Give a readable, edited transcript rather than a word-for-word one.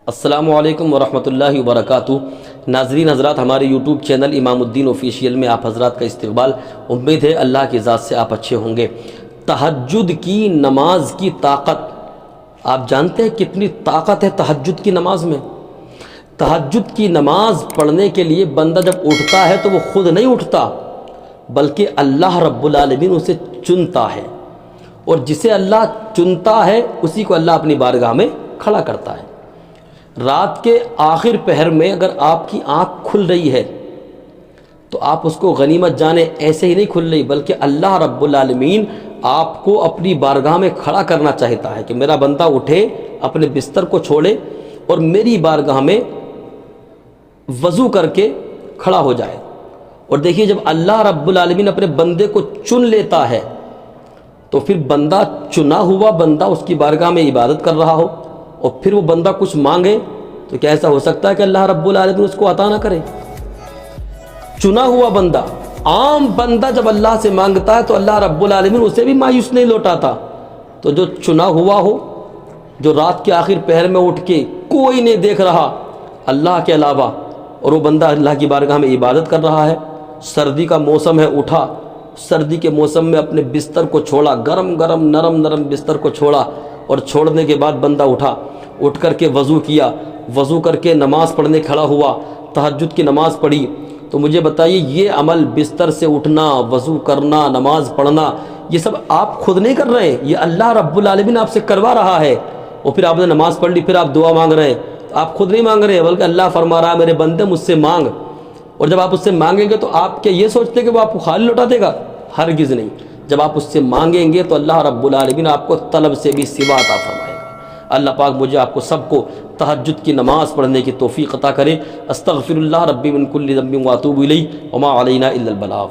السلام علیکم ورحمۃ اللہ وبرکاتہ۔ ناظرین حضرات، ہمارے یوٹیوب چینل امام الدین آفیشیل میں آپ حضرات کا استقبال۔ امید ہے اللہ کی ذات سے آپ اچھے ہوں گے۔ تہجد کی نماز کی طاقت، آپ جانتے ہیں کتنی طاقت ہے تہجد کی نماز میں؟ تہجد کی نماز پڑھنے کے لیے بندہ جب اٹھتا ہے تو وہ خود نہیں اٹھتا، بلکہ اللہ رب العالمین اسے چنتا ہے، اور جسے اللہ چنتا ہے اسی کو اللہ اپنی بارگاہ میں کھڑا کرتا ہے۔ رات کے آخر پہر میں اگر آپ کی آنکھ کھل رہی ہے تو آپ اس کو غنیمت جانیں، ایسے ہی نہیں کھل رہی، بلکہ اللہ رب العالمین آپ کو اپنی بارگاہ میں کھڑا کرنا چاہتا ہے کہ میرا بندہ اٹھے، اپنے بستر کو چھوڑے اور میری بارگاہ میں وضو کر کے کھڑا ہو جائے۔ اور دیکھیے، جب اللہ رب العالمین اپنے بندے کو چن لیتا ہے تو پھر بندہ، چنا ہوا بندہ اس کی بارگاہ میں عبادت کر رہا ہو اور پھر وہ بندہ کچھ مانگے تو کیا ایسا ہو سکتا ہے کہ اللہ رب العالمین اس کو عطا نہ کرے؟ چنا ہوا بندہ، عام بندہ جب اللہ سے مانگتا ہے تو اللہ رب العالمین اسے بھی مایوس نہیں لوٹاتا، تو جو چنا ہوا ہو، جو رات کے آخر پہر میں اٹھ کے کوئی نہیں دیکھ رہا اللہ کے علاوہ، اور وہ بندہ اللہ کی بارگاہ میں عبادت کر رہا ہے، سردی کا موسم ہے، اٹھا، سردی کے موسم میں اپنے بستر کو چھوڑا، گرم گرم نرم نرم بستر کو چھوڑا، اور چھوڑنے کے بعد بندہ اٹھا، اٹھ کر کے وضو کیا، وضو کر کے نماز پڑھنے کھڑا ہوا، تہجد کی نماز پڑھی، تو مجھے بتائیے یہ عمل، بستر سے اٹھنا، وضو کرنا، نماز پڑھنا، یہ سب آپ خود نہیں کر رہے ہیں، یہ اللہ رب العالمین آپ سے کروا رہا ہے۔ اور پھر آپ نے نماز پڑھ لی، پھر آپ دعا مانگ رہے ہیں، تو آپ خود نہیں مانگ رہے ہیں، بلکہ اللہ فرما رہا ہے میرے بندے مجھ سے مانگ۔ اور جب آپ اس سے مانگیں گے تو آپ کیا یہ سوچتے کہ وہ آپ کو خالی لوٹا دے گا؟ ہرگز نہیں۔ جب آپ اس سے مانگیں گے تو اللہ رب العالمین آپ کو طلب سے بھی سوا عطا فرمائے گا۔ اللہ پاک مجھے آپ کو سب کو تہجد کی نماز پڑھنے کی توفیق عطا کرے۔ استغفر اللہ ربی من کل ذنب واتوب الیہ وما علینا الا البلاغ۔